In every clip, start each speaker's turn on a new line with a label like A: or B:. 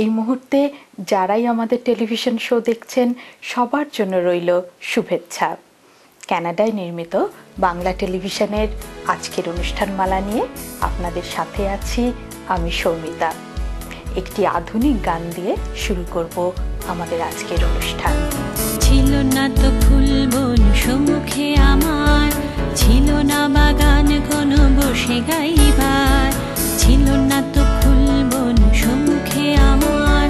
A: এই মুহূর্তে যারাই আমাদের টেলিভিশন শো দেখছেন সবার জন্য রইল শুভেচ্ছা। কানাডায় নির্মিত বাংলা টেলিভিশনের আজকের অনুষ্ঠানমালা নিয়ে আপনাদের সাথে আছি আমি শর্মিতা। একটি আধুনিক গান দিয়ে শুরু করব আমাদের আজকের অনুষ্ঠান।
B: ছিল না তো ফুল বন সম্মুখে আমার, ছিল না বাগান কোনো বসে গাইবার, ছিল না তো ফুল বন সম্মুখে আমার,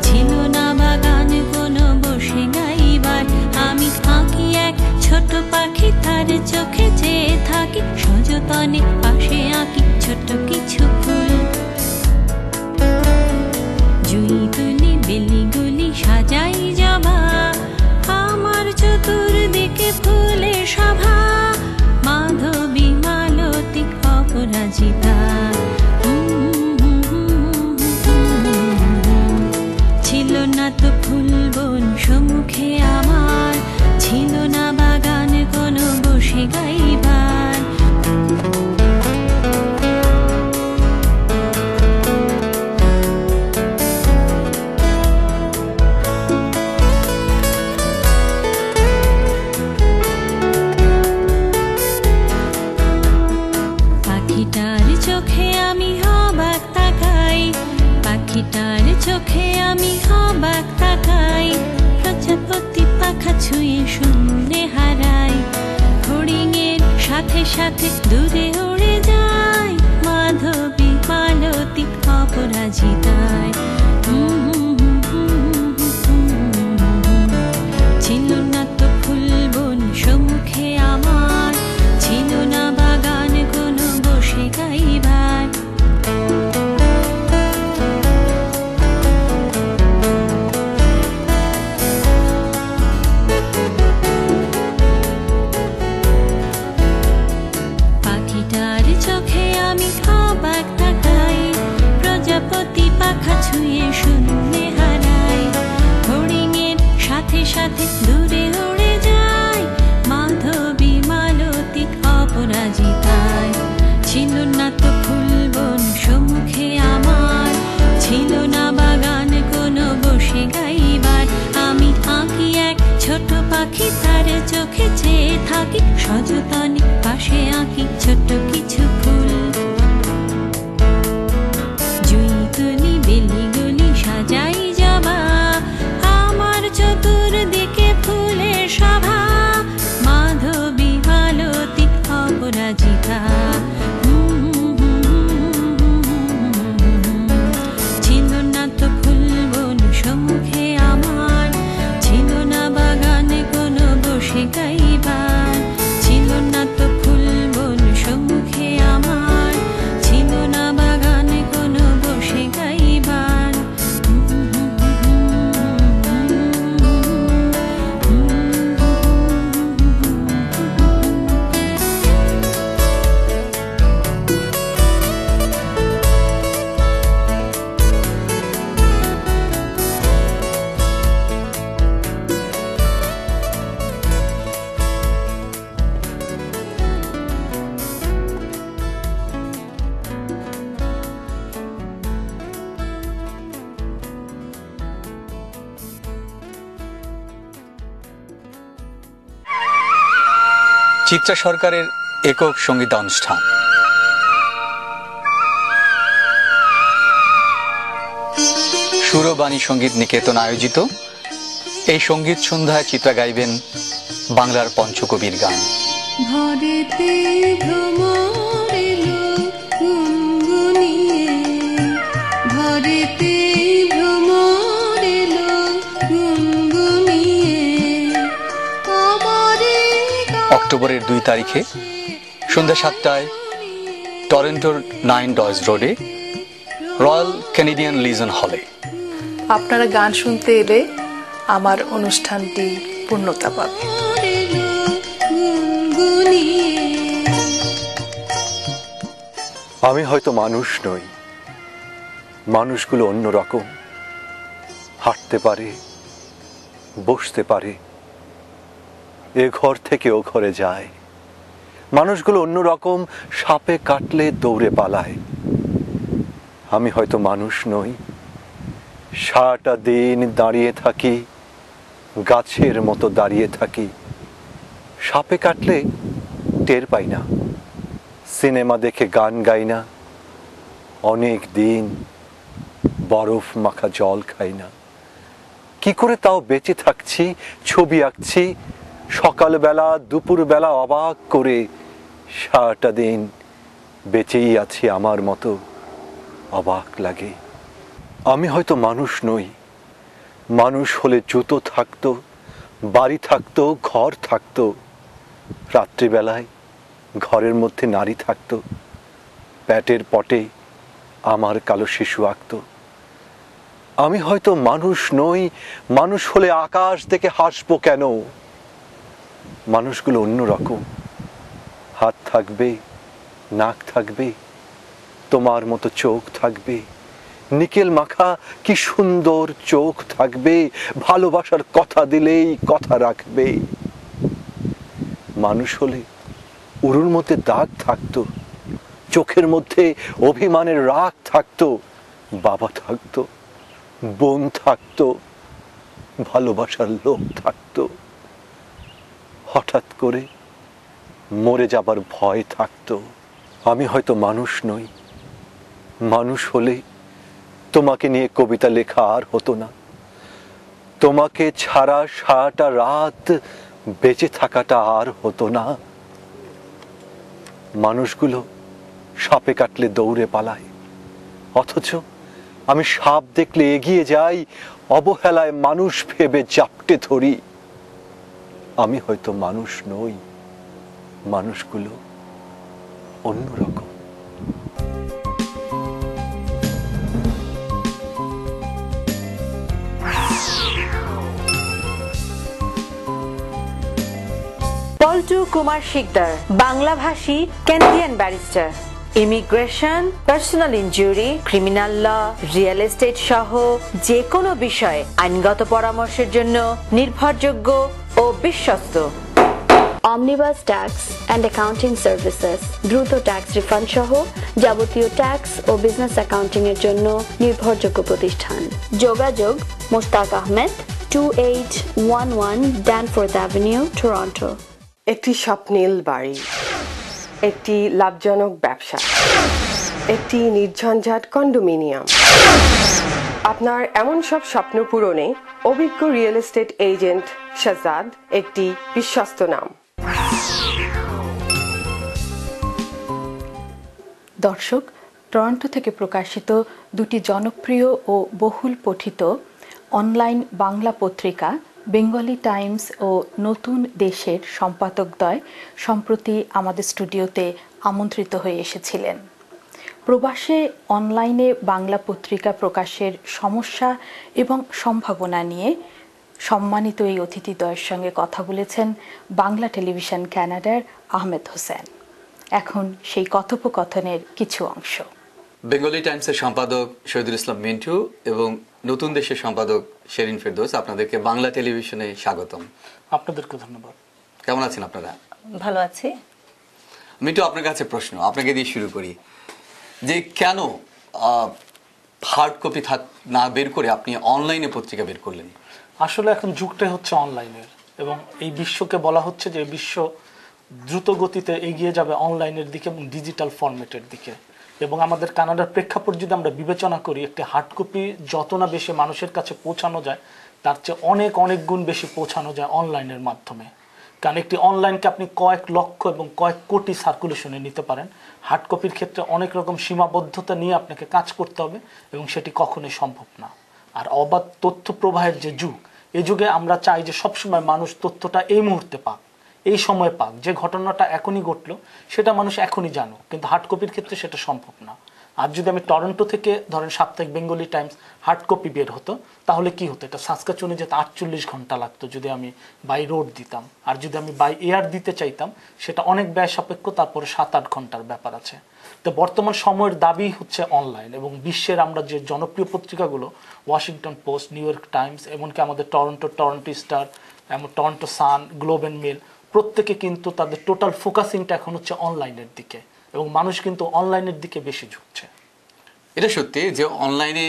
B: ছিল না বাগান কোনো বসে গাইবার। আমি থাকি এক ছোট পাখি, তার চোখে চেয়ে থাকি, সযতনে পাশে আঁকি ছোট কিছু ফুল। জুই তুলি বেলিগুলি সাজাই জবা, আমার চতুর্দিকে ফুলের সভা, মাধবী মালতী অপরাজিতা। ছিল না তো ফুল বন সম্মুখে আমার, ছিল না বাগান কোনো বসে গাইবার। পাখিটার চোখে আমি অবাক তাকাই, পাখিটার চোখে আমি অবাক তাকাই, প্রজাপতি পাখা ছুঁয়ে শূন্যে হারাই, হরিণের সাথে সাথে দূরে উড়ে যায়, মাধবী মালতী অপরাজিতায়। ছিল না তো ফুল বন সম্মুখে আমার, ছিল না বাগান কোনো বসে গাইবার। পাখিটার চোখে আমি অবাক তাকাই, প্রজাপতি পাখা ছুঁয়ে শূন্যে হারাই, হরিণের সাথে সাথে দূরে উড়ে যায়, মাধবী মালতী অপরাজিতায়। ছিল না তো ফুল বন সম্মুখে আমার, ছিল না বাগান কোনো বসে গাইবার। আমি আঁকি এক ছোট পাখি, তার চোখে চেয়ে থাকি, সযতনে পাশে আঁকি ছোট কিছু ফুল। জুই তুলি বেলিগুলি সাজাই জবা, আমার চতুর্দিকে ফুলের সভা, মাধবী মালতী অপরাজিতা। ছিল না তো ফুল বন সম্মুখে আমার, ছিল না বাগান কোনো বসে গাইবার, ছিল না তো ফুল বন সম্মুখে আমার, ছিল না বাগান কোনো বসে গাইবার।
C: চিত্রা সরকারের একক সঙ্গীতানুষ্ঠান। সুরবাণী সঙ্গীত নিকেতন আয়োজিত এই সঙ্গীত সন্ধ্যায় চিত্রা গাইবেন বাংলার পঞ্চকবির গান।
B: ভরেতে ভ্রমর এলো গুনগুনিয়ে, ভরেতে ভ্রমর এলো গুনগুনিয়ে,
C: অক্টোবরের 2 তারিখে সন্ধ্যা 7টায় টরন্টোর 9 ডয়েস রোডে রয়্যাল ক্যানাডিয়ান লিজন হলে।
A: আপনারা গান শুনতে এলে আমার অনুষ্ঠানটি পূর্ণতা পাবে।
D: আমি হয়তো মানুষ নই, মানুষগুলো অন্যরকম, হাঁটতে পারে, বসতে পারে, এ ঘর থেকে ও ঘরে যায়। মানুষগুলো অন্যরকম, সাপে কাটলে দৌড়ে পালায়। আমি হয়তো মানুষ নই, সারাটা দিন দাঁড়িয়ে থাকি, গাছের মতো দাঁড়িয়ে থাকি। সাপে কাটলে টের পাই না, সিনেমা দেখে গান গাই না, অনেক দিন বরফ মাখা জল খাই না। কি করে তাও বেঁচে থাকছি, ছবি আঁকছি সকালবেলা দুপুরবেলা অবাক করে। সারাটা দিন বেঁচেই আছি আমার মতো, অবাক লাগে। আমি হয়তো মানুষ নই, মানুষ হলে জুতো থাকতো, বাড়ি থাকতো, ঘর থাকতো, রাত্রিবেলায় ঘরের মধ্যে নারী থাকতো, প্যাটের পটে আমার কালো শিশু আঁকতো। আমি হয়তো মানুষ নই, মানুষ হলে আকাশ থেকে হাসবো কেন? মানুষগুলো অন্যরকম, হাত থাকবে, নাক থাকবে, তোমার মতো চোখ থাকবে, নিকেল মাখা কি সুন্দর চোখ থাকবে, ভালোবাসার কথা দিলেই কথা রাখবে। মানুষ হলে উরুর মধ্যে দাগ থাকতো, চোখের মধ্যে অভিমানের রাগ থাকতো, বাবা থাকতো, বোন থাকতো, ভালোবাসার লোক থাকতো। হঠাৎ করে মরে যাবার ভয় থাকতো। আমি হয়তো মানুষ নই, মানুষ হলে তোমাকে নিয়ে কবিতা লেখা আর হতো না, তোমাকে ছাড়া সারাটা রাত বেঁচে থাকাটা আর হতো না। মানুষগুলো সাপে কাটলে দৌড়ে পালায়, অথচ আমি সাপ দেখলে এগিয়ে যাই, অবহেলায় মানুষ ভেবে জাপটে ধরি। আমি হয়তো মানুষ নই, মানুষগুলো অন্যরকম।
E: পল্টু কুমার শিকদার, বাংলাভাষী Canadian barrister. Immigration, personal injury, criminal law, real estate সহ যে কোনো বিষয়ে আইনগত পরামর্শের জন্য নির্ভরযোগ্য ও বিশ্বস্ত।
F: Omnibus tax and accounting services, দ্রুত ট্যাক্স রিফান্ড সহ যাবতীয় ট্যাক্স ও বিজনেস অ্যাকাউন্টিং এর জন্য নির্ভরযোগ্য প্রতিষ্ঠান। যোগাযোগ Mushtaq Ahmed, 2811 Danforth Avenue, Toronto.
G: একটি স্বপ্নিল বাড়ি, একটি লাভজনক ব্যবসা, একটি নির্ঝঞ্ঝাট কন্ডোমিনিয়াম। আপনার এমন সব স্বপ্ন পূরণে অভিজ্ঞ রিয়েল এস্টেট এজেন্ট শাহজাদ একটি বিশ্বস্ত নাম।
A: দর্শক, টরন্টো থেকে প্রকাশিত দুটি জনপ্রিয় ও বহুল পঠিত অনলাইন বাংলা পত্রিকা বেঙ্গলি টাইমস ও নতুন দেশের সম্পাদকদ্বয় সম্প্রতি আমাদের স্টুডিওতে আমন্ত্রিত হয়ে এসেছিলেন। প্রবাসে অনলাইনে বাংলা পত্রিকা প্রকাশের সমস্যা এবং সম্ভাবনা নিয়ে সম্মানিত এই অতিথিদ্বয়ের সঙ্গে কথা বলেছেন বাংলা টেলিভিশন কানাডার আহমেদ হোসেন। এখন সেই কথোপকথনের কিছু অংশ।
C: বেঙ্গলি টাইমসের সম্পাদক শহীদুল ইসলাম মিন্টু এবং নতুন দেশের সম্পাদক শেরিন ফেরদৌস, আপনাদেরকে বাংলা টেলিভিশনে স্বাগতম।
H: আপনাদেরকে ধন্যবাদ।
C: কেমন আছেন আপনারা?
E: ভালো আছি।
C: মিন্টু, আপনার কাছে প্রশ্ন, আপনাকে দিয়ে শুরু করি যে কেন হার্ড কপি না বের করে আপনি অনলাইনে পত্রিকা বের করলেন?
H: আসলে এখন যুগটাই হচ্ছে অনলাইনের, এবং এই বিশ্বকে বলা হচ্ছে যে বিশ্ব দ্রুত গতিতে এগিয়ে যাবে অনলাইনের দিকে এবং ডিজিটাল ফরম্যাটের দিকে। এবং আমাদের কানাডার প্রেক্ষাপট যদি আমরা বিবেচনা করি, একটি হার্ড কপি যত না বেশি মানুষের কাছে পৌঁছানো যায় তার চেয়ে অনেক অনেক গুণ বেশি পৌঁছানো যায় অনলাইনের মাধ্যমে। কারণ একটি অনলাইনকে আপনি কয়েক লক্ষ এবং কয়েক কোটি সার্কুলেশনে নিতে পারেন। হার্ড কপির ক্ষেত্রে অনেক রকম সীমাবদ্ধতা নিয়ে আপনাকে কাজ করতে হবে এবং সেটি কখনোই সম্ভব না। আর অবাধ তথ্য প্রবাহের যে যুগ, এই যুগে আমরা চাই যে সবসময় মানুষ তথ্যটা এই মুহূর্তে পাক, এই সময় পাক। যে ঘটনাটা এখনই ঘটলো সেটা মানুষ এখনই জানুক, কিন্তু হার্ড কপির ক্ষেত্রে সেটা সম্ভব না। আর যদি আমি টরন্টো থেকে ধরেন সাপ্তাহিক বেঙ্গলি টাইমস হার্ড কপি বের হতো, তাহলে কি হতো? এটা সাসকাচুয়ানে যেতে 48 ঘন্টা লাগতো যদি আমি বাই রোড দিতাম। আর যদি আমি বাই এয়ার দিতে চাইতাম সেটা অনেক ব্যয় সাপেক্ষ, তারপরে 7-8 ঘন্টার ব্যাপার আছে। তো বর্তমান সময়ের দাবি হচ্ছে অনলাইন, এবং বিশ্বের আমরা যে জনপ্রিয় পত্রিকাগুলো Washington Post, New York Times, এমনকি আমাদের টরন্টো স্টার, এমন Toronto Sun, Globe and Mail, প্রত্যেকে কিন্তু তাদের টোটাল ফোকাসিংটা এখন হচ্ছে অনলাইনের দিকে, এবং মানুষ কিন্তু অনলাইনের দিকে বেশি ঝুঁকছে।
C: এটা সত্যি যে অনলাইনে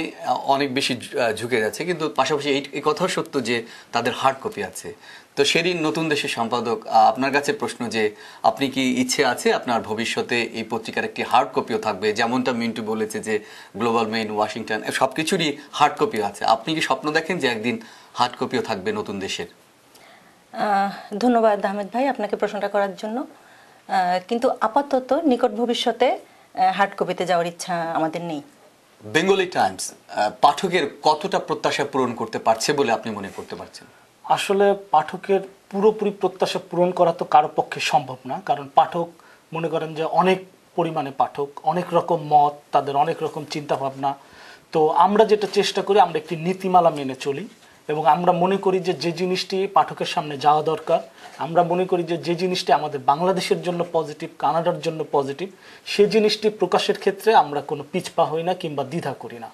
C: অনেক বেশি ঝুঁকে যাচ্ছে, কিন্তু পাশাপাশি এই কথাও সত্য যে তাদের হার্ড কপি আছে। তো সেদিন নতুন দেশের সম্পাদক, আপনার কাছে প্রশ্ন যে আপনি কি ইচ্ছে আছে আপনার ভবিষ্যতে এই পত্রিকার একটি হার্ড কপিও থাকবে, যেমনটা মিন্টু বলেছে যে গ্লোবাল মেইল, ওয়াশিংটন সবকিছুরই হার্ড কপিও আছে, আপনি কি স্বপ্ন দেখেন যে একদিন হার্ড কপিও থাকবে নতুন দেশের?
I: ধন্যবাদ আহমেদ ভাই আপনাকে প্রশ্নটা করার জন্য। কিন্তু আপাতত নিকট ভবিষ্যতে হার্ড কপিতে যাওয়ার ইচ্ছা আমাদের নেই।
C: বেঙ্গলি টাইমস পাঠকের কতটা প্রত্যাশা পূরণ করতে পারছে বলে আপনি মনে করতে পারছেন?
H: আসলে পাঠকের পুরোপুরি প্রত্যাশা পূরণ করা তো কারো পক্ষে সম্ভব না, কারণ পাঠক মনে করেন যে অনেক পরিমাণে পাঠক, অনেক রকম মত, তাদের অনেক রকম চিন্তা ভাবনা। তো আমরা যেটা চেষ্টা করি, আমরা একটি নীতিমালা মেনে চলি এবং আমরা মনে করি যে যে জিনিসটি পাঠকের সামনে যাওয়া দরকার, আমরা মনে করি যে যে জিনিসটি আমাদের বাংলাদেশের জন্য পজিটিভ, কানাডার জন্য পজিটিভ, সেই জিনিসটি প্রকাশের ক্ষেত্রে আমরা কোনো পিছপা হই না কিংবা দ্বিধা করি না।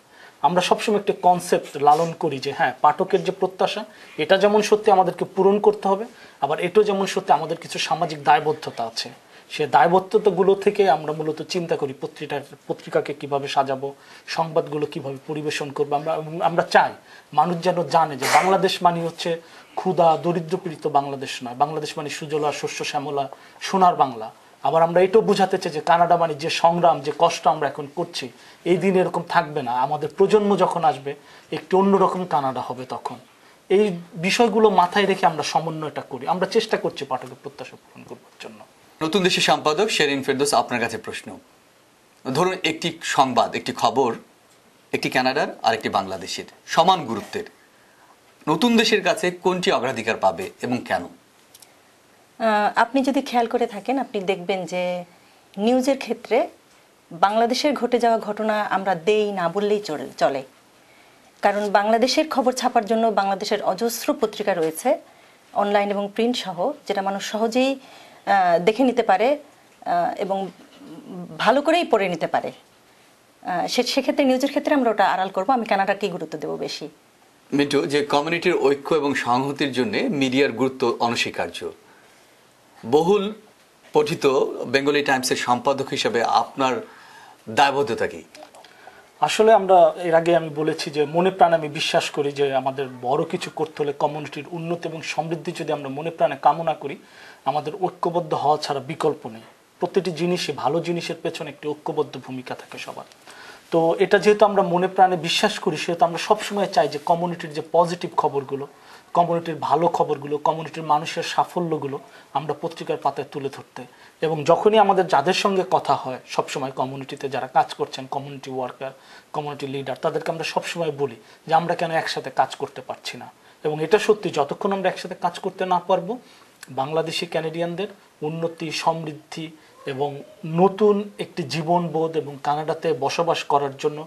H: আমরা সবসময় একটা কনসেপ্ট লালন করি যে হ্যাঁ, পাঠকের যে প্রত্যাশা এটা যেমন সত্যি আমাদেরকে পূরণ করতে হবে, আবার এটাও যেমন সত্যি আমাদের কিছু সামাজিক দায়বদ্ধতা আছে। সে দায়বদ্ধতাগুলো থেকে আমরা মূলত চিন্তা করি পত্রিকাকে কিভাবে সাজাবো, সংবাদগুলো কিভাবে পরিবেশন করবো। আমরা চাই মানুষ যেন জানে যে বাংলাদেশ মানে হচ্ছে ক্ষুধা দরিদ্রপীড়িত বাংলাদেশ নয়, বাংলাদেশ মানে সুজলা শস্য শ্যামলা সোনার বাংলা। আবার আমরা এটাও বোঝাতে চাই যে কানাডা মানে যে সংগ্রাম, যে কষ্ট আমরা এখন করছি, এই দিন এরকম থাকবে না, আমাদের প্রজন্ম যখন আসবে একটি অন্যরকম কানাডা হবে তখন। এই বিষয়গুলো মাথায় রেখে আমরা সমন্বয়টা করি, আমরা চেষ্টা করছি পাঠকের প্রত্যাশা পূরণ করবার জন্য।
C: নতুন দেশের সম্পাদক শেরিন ফেরদৌস, আপনার কাছে প্রশ্ন। ধরুন একটি সংবাদ, একটি খবর, একটি কানাডার আর একটি বাংলাদেশের সমান গুরুত্বের, নতুন দেশের কাছে কোনটি অগ্রাধিকার পাবে এবং কেন?
I: আপনি যদি খেয়াল করে থাকেন, আপনি দেখবেন যে নিউজের ক্ষেত্রে বাংলাদেশের ঘটে যাওয়া ঘটনা আমরা দেই না বললেই চলে, কারণ বাংলাদেশের খবর ছাপার জন্য বাংলাদেশের অজস্র পত্রিকা রয়েছে, অনলাইন এবং প্রিন্ট সহ, যেটা মানুষ সহজেই দেখে নিতে পারে এবং ভালো করেই পড়ে নিতে পারে। সেক্ষেত্রে নিউজের ক্ষেত্রে আমরা ওটা আড়াল করবো, আমি কানাডাকেই গুরুত্ব দেবো বেশি।
C: মিন্টু, যে কমিউনিটির ঐক্য এবং সংহতির জন্য মিডিয়ার গুরুত্ব অনস্বীকার্য, বহুল পঠিত বেঙ্গলি টাইমসের সম্পাদক হিসেবে আপনার দায়বদ্ধতা কি?
H: আসলে আমরা এর আগে আমি বলেছি যে মনে প্রাণে আমি বিশ্বাস করি যে আমাদের বড় কিছু করতে হলে কমিউনিটির উন্নতি এবং সমৃদ্ধি যদি আমরা মনে প্রাণে কামনা করি, আমাদের ঐক্যবদ্ধ হওয়া ছাড়া বিকল্প নেই। প্রতিটি জিনিসই, ভালো জিনিসের পেছনে একটি ঐক্যবদ্ধ ভূমিকা থাকে সবার। তো এটা যেহেতু আমরা মনে প্রাণে বিশ্বাস করি, সেহেতু আমরা সবসময় চাই যে কমিউনিটির যে পজিটিভ খবরগুলো, কমিউনিটির ভালো খবরগুলো, কমিউনিটির মানুষের সাফল্যগুলো আমরা পত্রিকার পাতায় তুলে ধরতে। এবং যখনই আমাদের যাদের সঙ্গে কথা হয় সবসময় কমিউনিটিতে যারা কাজ করছেন, কমিউনিটি ওয়ার্কার, কমিউনিটি লিডার, তাদেরকে আমরা সবসময় বলি যে আমরা কেন একসাথে কাজ করতে পারছি না। এবং এটা সত্যি, যতক্ষণ আমরা একসাথে কাজ করতে না পারবো, বাংলাদেশি ক্যানাডিয়ানদের উন্নতি, সমৃদ্ধি এবং নতুন একটি জীবনবোধ এবং কানাডাতে বসবাস করার জন্য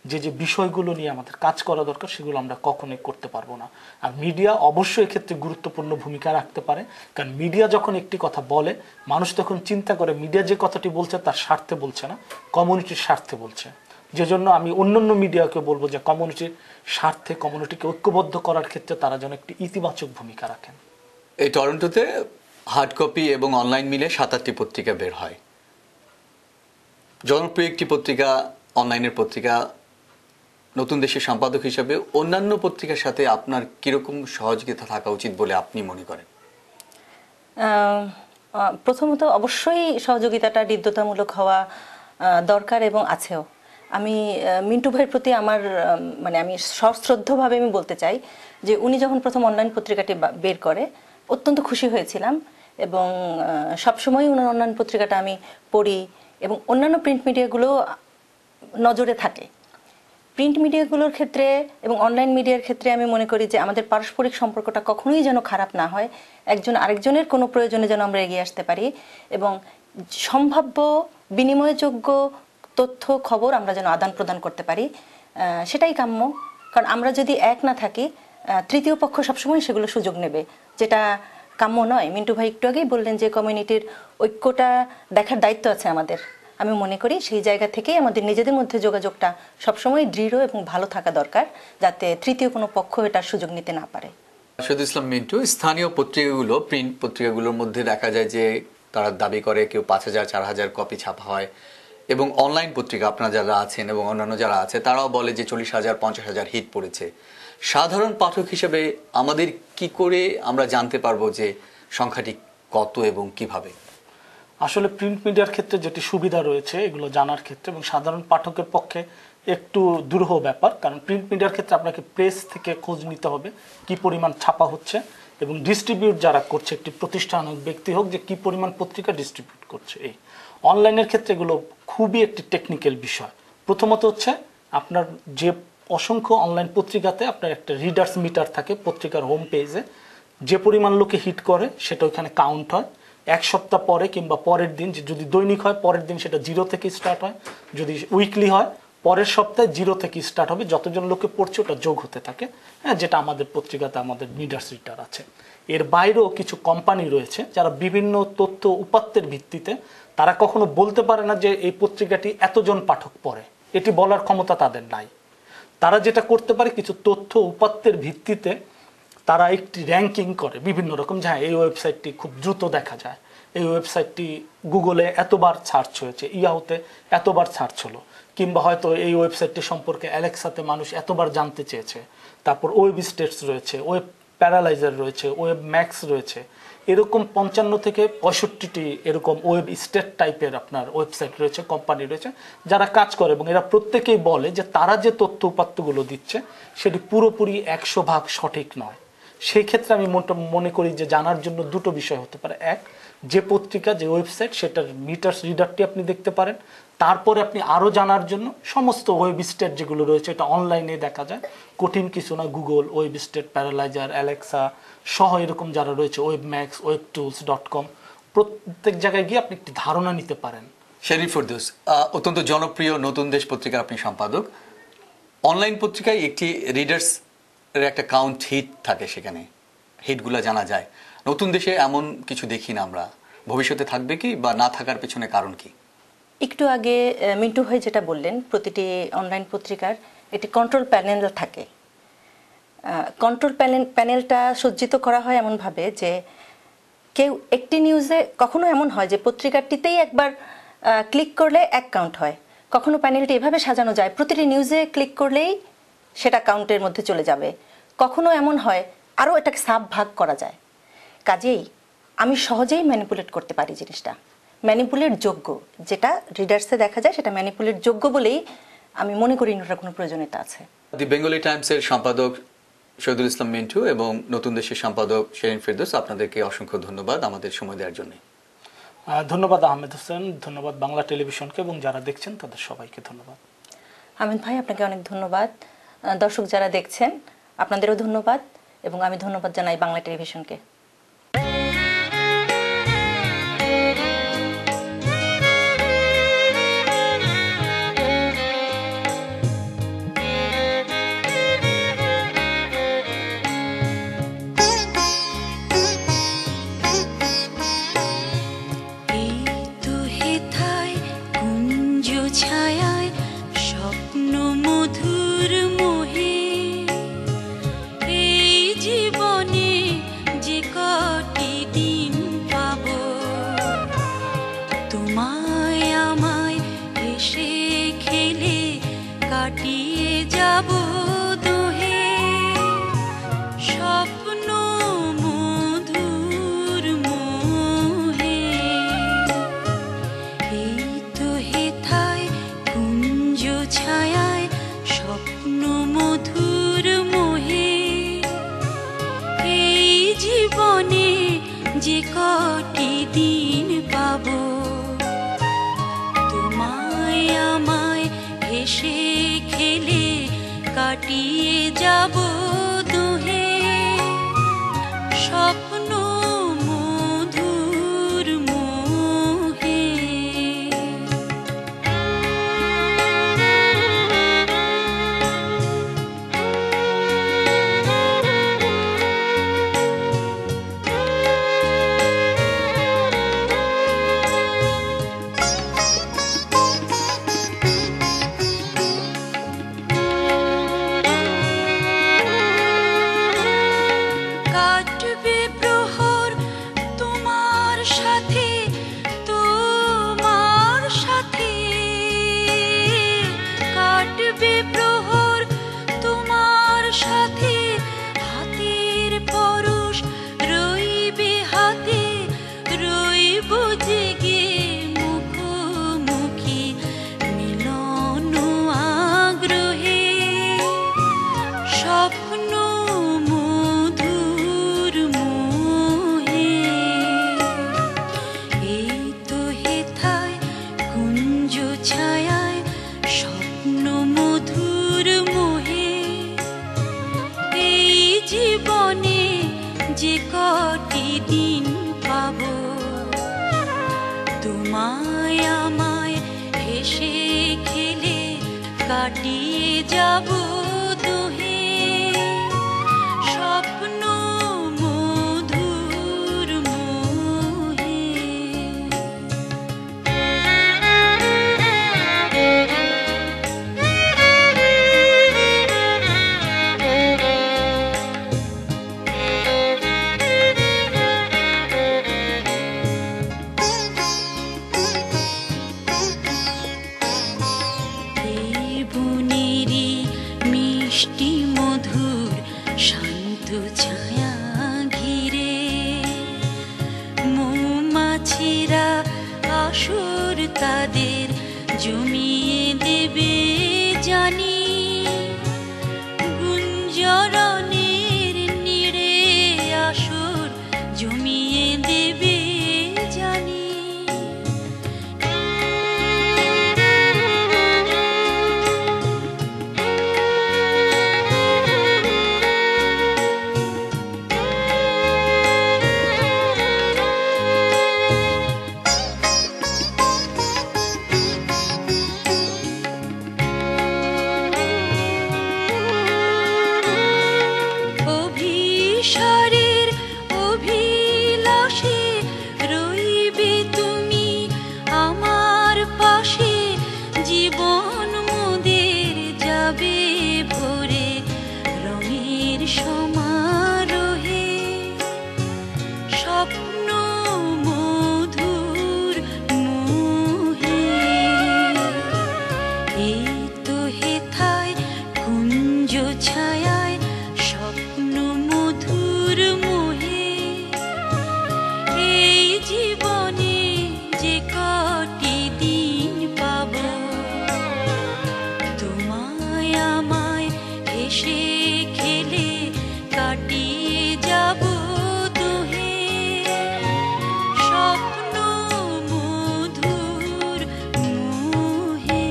H: যে যে বিষয়গুলো নিয়ে আমাদের কাজ করা দরকার, সেগুলো আমরা কখনোই করতে পারবো না। আর মিডিয়া অবশ্যই এক্ষেত্রে গুরুত্বপূর্ণ ভূমিকা রাখতে পারে, কারণ মিডিয়া যখন একটি কথা বলে, মানুষ তখন চিন্তা করে মিডিয়া যে কথাটি বলছে তার স্বার্থে বলছে না, কমিউনিটির স্বার্থে বলছে। যে জন্য আমি অন্যান্য মিডিয়াকে বলবো যে কমিউনিটির স্বার্থে, কমিউনিটিকে ঐক্যবদ্ধ করার ক্ষেত্রে তারা যেন একটি ইতিবাচক ভূমিকা রাখেন।
C: এই টরন্টোতে হার্ড কপি এবং অনলাইন মিলে ৭-৮টি পত্রিকা বের হয়। জনপ্রিয় একটি পত্রিকা, অনলাইনের পত্রিকা, নতুন দেশের সম্পাদক হিসেবে অন্যান্য পত্রিকার সাথে আপনার কিরকম সহযোগিতা থাকা উচিত বলে আপনি মনে করেন?
I: প্রথমত অবশ্যই সহযোগিতাটা হৃদ্যতামূলক হওয়া দরকার এবং আছেও। আমি মিন্টু ভাইয়ের প্রতি আমার আমি সশ্রদ্ধভাবে আমি বলতে চাই যে উনি যখন প্রথম অনলাইন পত্রিকাটি বের করে অত্যন্ত খুশি হয়েছিলাম এবং সবসময় ওনার অনলাইন পত্রিকাটা আমি পড়ি এবং অন্যান্য প্রিন্ট মিডিয়াগুলো নজরে থাকে। প্রিন্ট মিডিয়াগুলোর ক্ষেত্রে এবং অনলাইন মিডিয়ার ক্ষেত্রে আমি মনে করি যে আমাদের পারস্পরিক সম্পর্কটা কখনোই যেন খারাপ না হয়, একজন আরেকজনের কোনো প্রয়োজনে যেন আমরা এগিয়ে আসতে পারি এবং সম্ভাব্য বিনিময়যোগ্য তথ্য খবর আমরা যেন আদান প্রদান করতে পারি, সেটাই কাম্য। কারণ আমরা যদি এক না থাকি, তৃতীয় পক্ষ সবসময় সেগুলো সুযোগ নেবে, যেটা কাম্য নয়। মিন্টু ভাই একটু আগেই বললেন যে কমিউনিটির ঐক্যটা দেখার দায়িত্ব আছে আমাদের। আমি মনে করি সেই জায়গা থেকেই আমাদের নিজেদের মধ্যে যোগাযোগটা সবসময় দৃঢ় এবং ভালো থাকা দরকার, যাতে তৃতীয় কোনো পক্ষ এটার সুযোগ নিতে না পারে।
C: রাশেদুল ইসলাম মিন্টু, স্থানীয় পত্রিকাগুলো, প্রিন্ট পত্রিকাগুলোর মধ্যে দেখা যায় যে তারা দাবি করে কেউ ৫,০০০, ৪,০০০ কপি ছাপা হয় এবং অনলাইন পত্রিকা আপনারা যারা আছেন এবং অন্যান্য যারা আছে তারাও বলে যে 40,000 50,000 হিট পড়েছে। সাধারণ পাঠক হিসেবে আমাদের কি করে আমরা জানতে পারবো যে সংখ্যাটি কত এবং কিভাবে?
H: আসলে প্রিন্ট মিডিয়ার ক্ষেত্রে যেটি সুবিধা রয়েছে এগুলো জানার ক্ষেত্রে এবং সাধারণ পাঠকের পক্ষে একটু দুরূহ ব্যাপার, কারণ প্রিন্ট মিডিয়ার ক্ষেত্রে আপনাকে প্রেস থেকে খোঁজ নিতে হবে কি পরিমাণ ছাপা হচ্ছে এবং ডিস্ট্রিবিউট যারা করছে একটি প্রতিষ্ঠান হোক ব্যক্তি হোক যে কি পরিমাণ পত্রিকা ডিস্ট্রিবিউট করছে। এই অনলাইনের ক্ষেত্রে এগুলো খুবই একটি টেকনিক্যাল বিষয়। প্রথমত হচ্ছে আপনার যে অসংখ্য অনলাইন পত্রিকাতে আপনার একটা রিডার্স মিটার থাকে পত্রিকার হোম পেজে, যে পরিমাণ লোকে হিট করে সেটা ওইখানে কাউন্ট হয়। এক সপ্তাহ পরে কিংবা পরের দিন, যদি দৈনিক হয় পরের দিন সেটা 0 থেকে স্টার্ট হয়, যদি উইকলি হয় পরের সপ্তাহে 0 থেকে স্টার্ট হবে, যতজন লোকে পড়ছে ওটা যোগ হতে থাকে। হ্যাঁ, যেটা আমাদের পত্রিকাতে আমাদের রিডার্স রিটার আছে। এর বাইরেও কিছু কোম্পানি রয়েছে যারা বিভিন্ন তথ্য উপাত্তের ভিত্তিতে, তারা কখনো বলতে পারে না যে এই পত্রিকাটি এতজন পাঠক পড়ে, এটি বলার ক্ষমতা তাদের নাই। তারা যেটা করতে পারে কিছু তথ্য উপাত্তের ভিত্তিতে তারা একটি র্যাঙ্কিং করে বিভিন্ন রকম, যে হ্যাঁ এই ওয়েবসাইটটি খুব দ্রুত দেখা যায়, এই ওয়েবসাইটটি গুগলে এতবার সার্চ হয়েছে, ইয়াহুতে এতবার সার্চ হলো, কিংবা হয়তো এই ওয়েবসাইটটি সম্পর্কে অ্যালেক্সাতে মানুষ এতবার জানতে চেয়েছে। তারপর ওয়েব স্টেটস রয়েছে, ওয়েব প্যারালাইজার রয়েছে, ওয়েব ম্যাক্স রয়েছে, এরকম 55 থেকে 65টি এরকম ওয়েব স্টেট টাইপের আপনার ওয়েবসাইট রয়েছে, কোম্পানি রয়েছে যারা কাজ করে এবং এরা প্রত্যেকেই বলে যে তারা যে তথ্য উপাত্তগুলো দিচ্ছে সেটি পুরোপুরি 100% সঠিক নয়। সেই ক্ষেত্রে আমি মনে করি যে জানার জন্য দুটো বিষয় হতে পারে। এক, যে পত্রিকা যে ওয়েবসাইট সেটার মিটার্স রিডারটি আপনি দেখতে পারেন। তারপরে আপনি আরও জানার জন্য সমস্ত ওয়েব স্টেট যেগুলো রয়েছে এটা অনলাইনে দেখা যায়, কঠিন কিছু না। গুগল, ওয়েব স্টেট, প্যারালাইজার, অ্যালেক্সা সহ এরকম যারা রয়েছে, ওয়েব ম্যাক্স, webtools.com, প্রত্যেক জায়গায় গিয়ে আপনি একটি ধারণা নিতে পারেন।
C: শেরিফ ফেরদৌস, অত্যন্ত জনপ্রিয় নতুন দেশ পত্রিকার আপনি সম্পাদক। অনলাইন পত্রিকায় একটি রিডার্স এর একটা কাউন্ট হিট থাকে, সেখানে হিটগুলো জানা যায়। নতুন দেশে এমন কিছু দেখি না আমরা, ভবিষ্যতে থাকবে কি বা না থাকার পেছনে কারণ কি?
I: একটু আগে মিন্টু ভাই যেটা বললেন, প্রতিটি অনলাইন পত্রিকার একটি কন্ট্রোল প্যানেল থাকে। কন্ট্রোল প্যানেলটা সজ্জিত করা হয় এমনভাবে যে কেউ একটি নিউজে, কখনো এমন হয় যে পত্রিকাটিতেই একবার ক্লিক করলে এক কাউন্ট হয়, কখনো প্যানেলটি এভাবে সাজানো যায় প্রতিটি নিউজে ক্লিক করলেই সেটা কাউন্টের মধ্যে চলে যাবে, কখনো এমন হয় আরও এটাকে সাব ভাগ করা যায়। কাজেই আমি সহজেই ম্যানিপুলেট করতে পারি জিনিসটা, ম্যানিপুলেট যোগ্য, যেটা রিডার্সে দেখা যায় সেটা ম্যানিপুলেট যোগ্য বলেই আমি মনে করি ওটার কোনো প্রয়োজনীয়তা আছে।
C: দি বেঙ্গলি টাইমসের সম্পাদক শহীদুল ইসলাম মিন্টু এবং নতুন দেশের সম্পাদক শেরিন ফেরদৌস, আপনাদেরকে অসংখ্য ধন্যবাদ আমাদের সময় দেওয়ার জন্য।
H: ধন্যবাদ আহমেদ হোসেন, ধন্যবাদ বাংলা টেলিভিশনকে এবং যারা দেখছেন তাদের সবাইকে ধন্যবাদ।
I: আহমেদ ভাই, আপনাকে অনেক ধন্যবাদ। দর্শক যারা দেখছেন আপনাদেরও ধন্যবাদ এবং আমি ধন্যবাদ জানাই বাংলা টেলিভিশনকে।
B: যে কটি দিন পাবো তোমায় আমায় হেসে খেলে কাটিয়ে যাব দুহে স্বপ্ন মধুর মোহে। যে কটি দিন পাবো, তোমায় আমায় হেসে খেলে কাটিয়ে যাব দুহে, স্বপ্ন মধুর মোহে। মিষ্টি মধুর শান্ত ছায়া ঘিরে মৌমাছিরা আসর তাদের জমিয়ে দেবে জানি, গুঞ্জরণের নীড়ে আসর জমিয়ে দেবে জানি। অভিসারের অভিলাষে রইবে তুমি আমার পাশে, জীবন মোদের যাবে ভরে রঙের সমারোহে, স্বপ্ন মধুর মোহে। এই তো হেথায় কুঞ্জ ছায়ায় স্বপ্ন মধুর মোহে, এই জীবনে যে কটি দিন পাবো, তোমায় আমায় হেসে খেলে কাটিয়ে যাব দুহে, স্বপ্ন মধুর মোহে।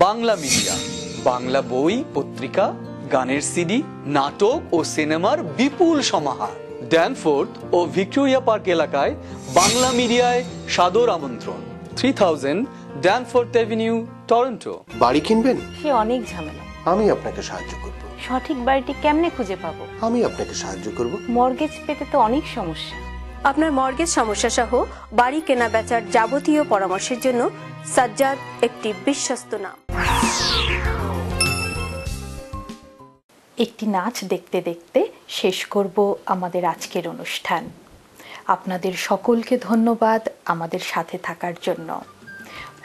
J: বাংলা মিডিয়া, বাংলা বই, পত্রিকা, গানের সিডি, নাটক ও সিনেমার বিপুল সমাহার। ড্যানফোর্থ ও ভিক্টোরিয়া পার্ক এলাকায় বাংলা মিডিয়ায় সাদর আমন্ত্রণ। 3000 ড্যানফোর্থ অ্যাভিনিউ, টরন্টো।
K: বাড়ি কিনবেন?
E: সে অনেক ঝামেলা।
K: আমি আপনাকে সাহায্য করব।
E: সঠিক বাড়িটি কেমনে খুঁজে পাবো?
K: আমি আপনাকে সাহায্য করব।
E: মর্গেজ পেতে তো অনেক সমস্যা।
F: আপনার মর্গেজ সমস্যা সহ বাড়ি কেনা বেচার যাবতীয় পরামর্শের জন্য সাজ্জাদ একটি বিশ্বস্ত নাম।
A: একটি নাচ দেখতে দেখতে শেষ করব আমাদের আজকের অনুষ্ঠান। আপনাদের সকলকে ধন্যবাদ আমাদের সাথে থাকার জন্য।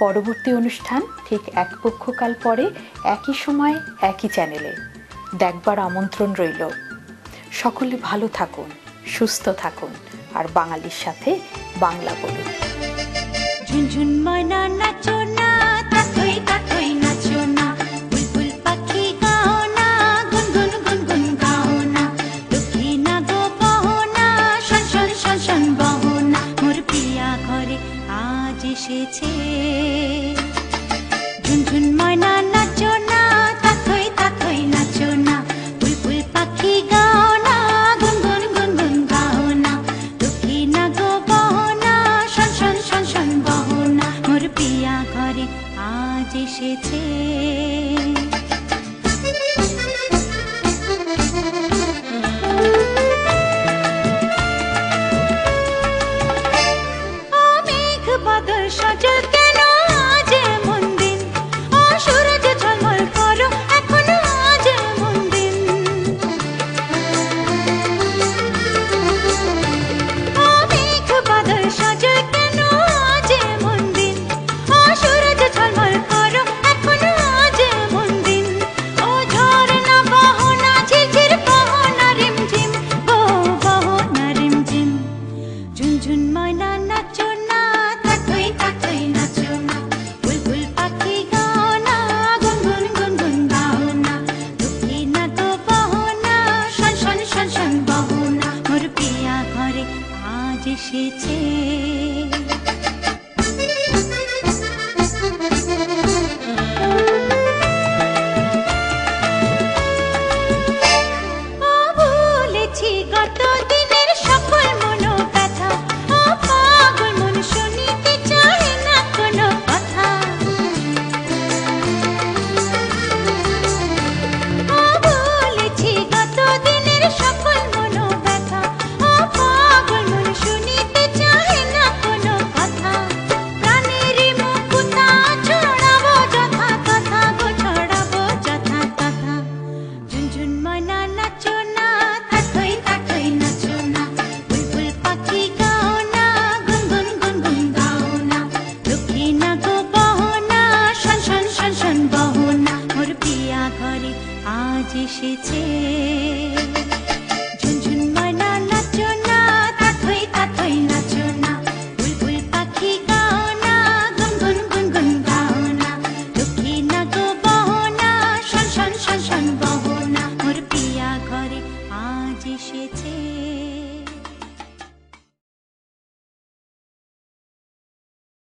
A: পরবর্তী অনুষ্ঠান ঠিক এক পক্ষকাল পরে একই সময় একই চ্যানেলে দেখবার আমন্ত্রণ রইল। সকলে ভালো থাকুন, সুস্থ থাকুন, আর বাঙালির সাথে বাংলা বলুন।
B: ঝুনঝুন ময়না নাচো না, তাতই তাতই নাচো না, বুলবুল পাখি গাও না, গুনগুন গুনগুন গাও না, লক্ষ্মী না গো বহো না, শন শন শন শন বহো না, মোর প্রিয়া ঘরে আজ এসেছে। ঝুনঝুন ময়না নাচো না, তাতই তাতই নাচো না, বুলবুল পাখি গাও না, গুনগুন গুনগুন গাও না, লক্ষ্মী না গো বহো না, শন শন শন শন বহো না, মোর প্রিয়া ঘরে আজ এসেছে। মেঘ বাদল সাজাতে এসেছে। বলেছি গত দিনের সকল মনোব্যথা, পাগল মন শুনিতে চায় না কোনো কথা। বলেছি গত দিনের সকল মনোব্যথা, পাগল মন শুনিতে চায় না কোনো কথা। প্রাণের মুকুতা ছড়াবো যথা তথা গো, ছড়াবো যথা তথা। ঝুনঝুন ময়না নাচো না, তাথই তাথই নাচো না, বুলবুল পাখি গাও না, গুনগুন গুনগুন গাও না। দুঃখী না গো বহো না, শন শন শন শন বহো না, মোর পিয়া ঘরে আজ এসেছে। ঝুনঝুন ময়না নাচো না, তাথই তাথই নাচো না, বুলবুল পাখি গাও না, গুনগুন গুনগুন গাও না। দুঃখী না গো বহো না, শন শন শন শন বহো না, মোর পিয়া ঘরে আজ এসেছে।